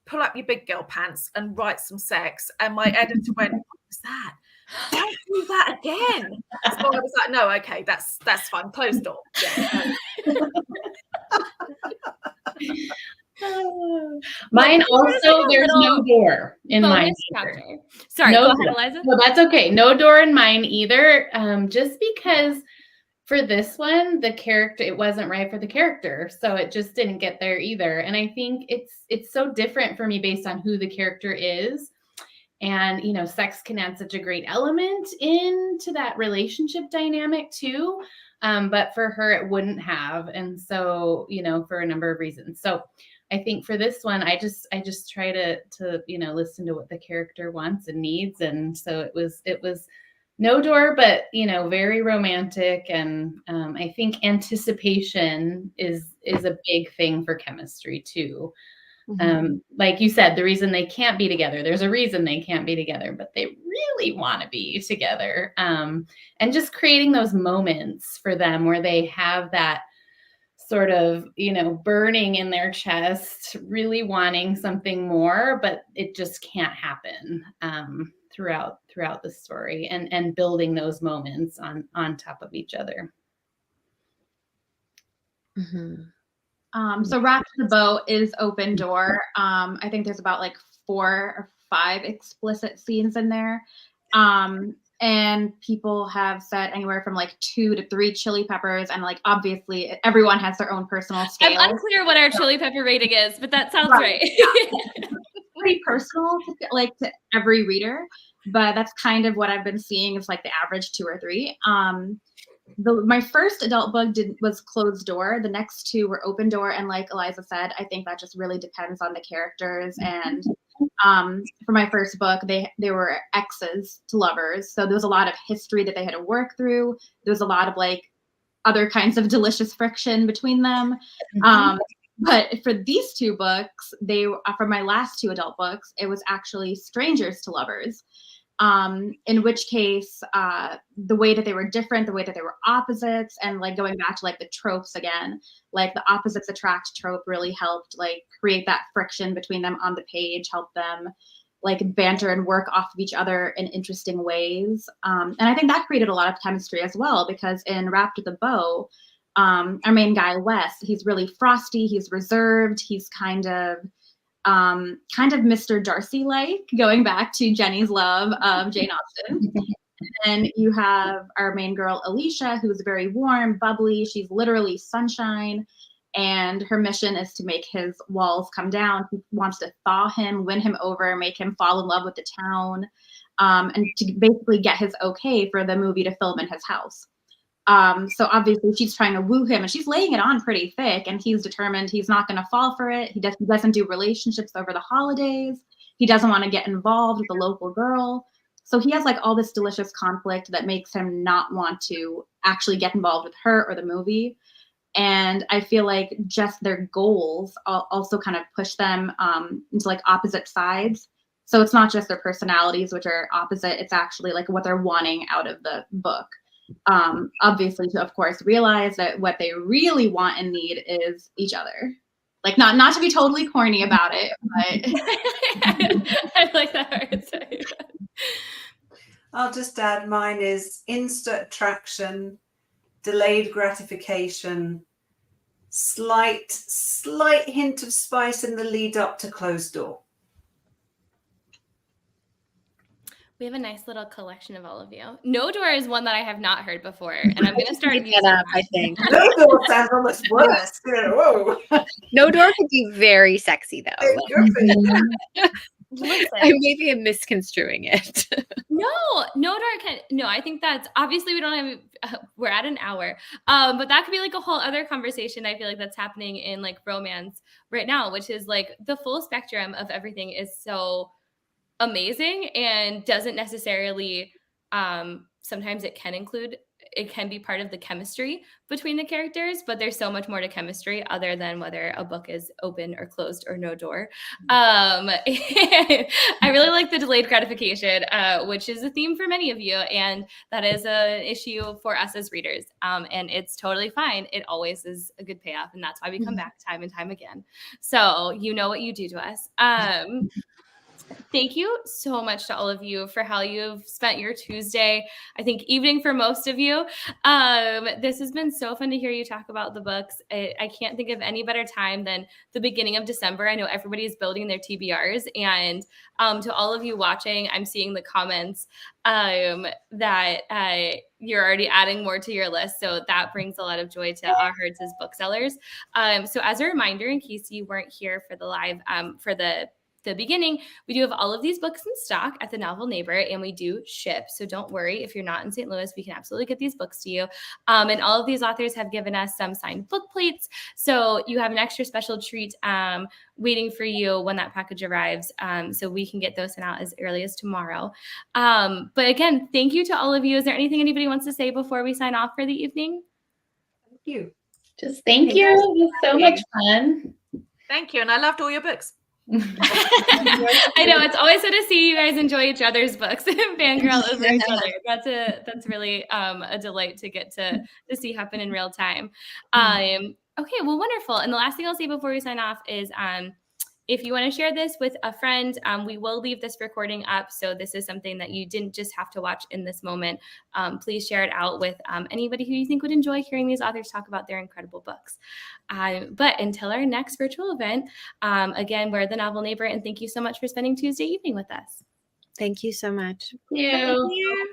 pull up your big girl pants and write some sex. And my editor went, what was that? Don't do that again. So I was like, no, okay, that's fine. Closed door. Yeah. Mine also, there's no door in mine. Sorry, go ahead, Eliza. No, that's okay. No door in mine either. Just because for this one, the character, it wasn't right for the character. So it just didn't get there either. And I think it's so different for me based on who the character is. And, sex can add such a great element into that relationship dynamic too. But for her, it wouldn't have. And so, for a number of reasons. So I think for this one, I just try to listen to what the character wants and needs. And so it was no door, but, very romantic. And I think anticipation is a big thing for chemistry too. Like you said, the reason they can't be together, there's a reason they can't be together, but they really want to be together. And just creating those moments for them where they have that sort of, burning in their chest, really wanting something more, but it just can't happen throughout the story, and building those moments on top of each other. So Wrapped in the Bow is open door. I think there's about like 4 or 5 explicit scenes in there. And people have said anywhere from like 2 to 3 chili peppers. And like, obviously everyone has their own personal scale. I'm unclear what our chili pepper rating is, but that sounds right. Yeah. Pretty personal to every reader, but that's kind of what I've been seeing is like the average 2 or 3. My first adult book was closed door. The next 2 were open door. And like Eliza said, I think that just really depends on the characters. And for my first book, they were exes to lovers. So there was a lot of history that they had to work through. There was a lot of like other kinds of delicious friction between them. But for these 2 books, for my last 2 adult books, it was actually strangers to lovers. In which case, the way that they were different, the way that they were opposites, and like going back to like the tropes again, like the opposites attract trope really helped like create that friction between them on the page, help them like banter and work off of each other in interesting ways. And I think that created a lot of chemistry as well, because in Wrapped with a Bow, our main guy, Wes, he's really frosty, he's reserved, he's kind of Mr. Darcy-like, going back to Jenny's love of Jane Austen. And you have our main girl, Alicia, who's very warm, bubbly. She's literally sunshine. And her mission is to make his walls come down. He wants to thaw him, win him over, make him fall in love with the town, and to basically get his okay for the movie to film in his house. So obviously she's trying to woo him and she's laying it on pretty thick, and he's determined he's not going to fall for it. He doesn't do relationships over the holidays. He doesn't want to get involved with the local girl. So he has like all this delicious conflict that makes him not want to actually get involved with her or the movie. And I feel like just their goals also kind of push them into like opposite sides. So it's not just their personalities, which are opposite. It's actually like what they're wanting out of the book. Obviously, to of course realize that what they really want and need is each other. Like not to be totally corny about it, but I like that. I'll just add mine is instant attraction, delayed gratification, slight hint of spice in the lead up to closed door. We have a nice little collection of all of you. No Door is one that I have not heard before, and I'm going to start Pick that up, I think. No door sounds almost worse. Whoa. No Door could be very sexy though. It could be. Listen, Maybe I'm misconstruing it. no Door can. No, I think that's obviously we don't have. We're at an hour, but that could be like a whole other conversation. I feel like that's happening in like romance right now, which is like the full spectrum of everything is so amazing and doesn't necessarily sometimes it can be part of the chemistry between the characters, but there's so much more to chemistry other than whether a book is open or closed or no door. I really like the delayed gratification, which is a theme for many of you, and that is an issue for us as readers, and it's totally fine. It always is a good payoff, and that's why we come back time and time again. So you know what you do to us. Thank you so much to all of you for how you've spent your Tuesday, I think evening for most of you. This has been so fun to hear you talk about the books. I can't think of any better time than the beginning of December. I know everybody's building their TBRs, and to all of you watching, I'm seeing the comments that you're already adding more to your list. So that brings a lot of joy to our hearts as booksellers. So as a reminder, in case you weren't here for the live, for the beginning, we do have all of these books in stock at the Novel Neighbor, and we do ship. So don't worry, if you're not in St. Louis, we can absolutely get these books to you. And all of these authors have given us some signed book plates. So you have an extra special treat waiting for you when that package arrives. So we can get those sent out as early as tomorrow. But again, thank you to all of you. Is there anything anybody wants to say before we sign off for the evening? Thank you. Just thank you. It was so much fun. Thank you. And I loved all your books. I know it's always good to see you guys enjoy each other's books and fangirl over each other. That's really a delight to get to see happen in real time. Okay, well, wonderful. And the last thing I'll say before we sign off is if you want to share this with a friend, we will leave this recording up. So this is something that you didn't just have to watch in this moment. Please share it out with anybody who you think would enjoy hearing these authors talk about their incredible books. But until our next virtual event, again, we're the Novel Neighbor, and thank you so much for spending Tuesday evening with us. Thank you so much. Thank you.